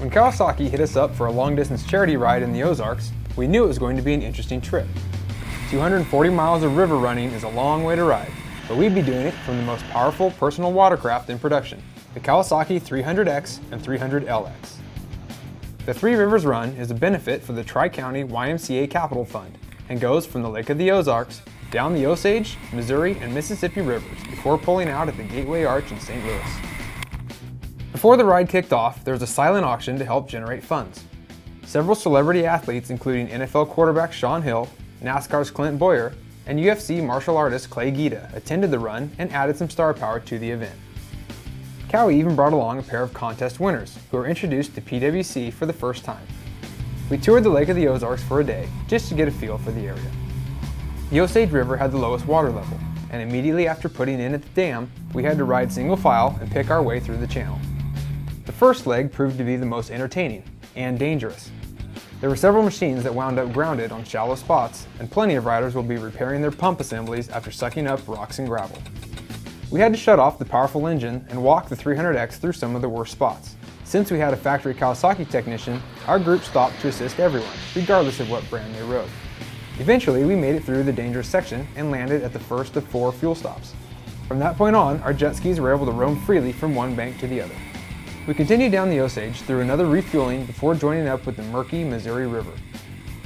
When Kawasaki hit us up for a long-distance charity ride in the Ozarks, we knew it was going to be an interesting trip. 240 miles of river running is a long way to ride, but we'd be doing it from the most powerful personal watercraft in production, the Kawasaki 300X and 300LX. The Three Rivers Run is a benefit for the Tri-County YMCA Capital Fund and goes from the Lake of the Ozarks down the Osage, Missouri, and Mississippi rivers before pulling out at the Gateway Arch in St. Louis. Before the ride kicked off, there was a silent auction to help generate funds. Several celebrity athletes, including NFL quarterback Shaun Hill, NASCAR's Clint Boyer, and UFC martial artist Clay Guida, attended the run and added some star power to the event. Cowie even brought along a pair of contest winners, who were introduced to PWC for the first time. We toured the Lake of the Ozarks for a day, just to get a feel for the area. The Osage River had the lowest water level, and immediately after putting in at the dam, we had to ride single file and pick our way through the channel. The first leg proved to be the most entertaining and dangerous. There were several machines that wound up grounded on shallow spots, and plenty of riders will be repairing their pump assemblies after sucking up rocks and gravel. We had to shut off the powerful engine and walk the 300X through some of the worst spots. Since we had a factory Kawasaki technician, our group stopped to assist everyone, regardless of what brand they rode. Eventually, we made it through the dangerous section and landed at the first of 4 fuel stops. From that point on, our jet skis were able to roam freely from one bank to the other. We continued down the Osage through another refueling before joining up with the murky Missouri River.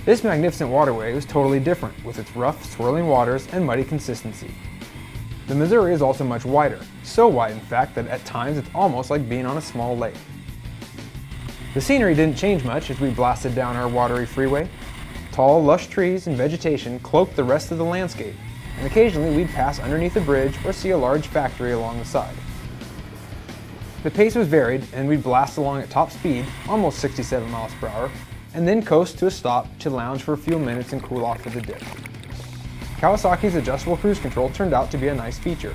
This magnificent waterway was totally different, with its rough, swirling waters and muddy consistency. The Missouri is also much wider, so wide in fact that at times it's almost like being on a small lake. The scenery didn't change much as we blasted down our watery freeway. Tall, lush trees and vegetation cloaked the rest of the landscape, and occasionally we'd pass underneath a bridge or see a large factory along the side. The pace was varied, and we'd blast along at top speed, almost 67 miles per hour, and then coast to a stop to lounge for a few minutes and cool off for the dip. Kawasaki's adjustable cruise control turned out to be a nice feature.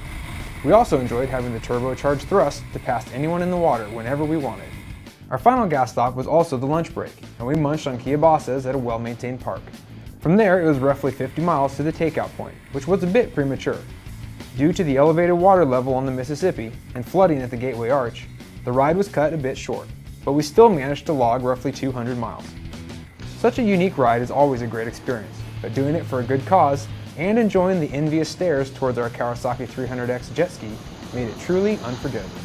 We also enjoyed having the turbocharged thrust to pass anyone in the water whenever we wanted. Our final gas stop was also the lunch break, and we munched on kielbasa's at a well-maintained park. From there, it was roughly 50 miles to the takeout point, which was a bit premature. Due to the elevated water level on the Mississippi and flooding at the Gateway Arch, the ride was cut a bit short, but we still managed to log roughly 200 miles. Such a unique ride is always a great experience, but doing it for a good cause and enjoying the envious stares towards our Kawasaki 300X jet ski made it truly unforgettable.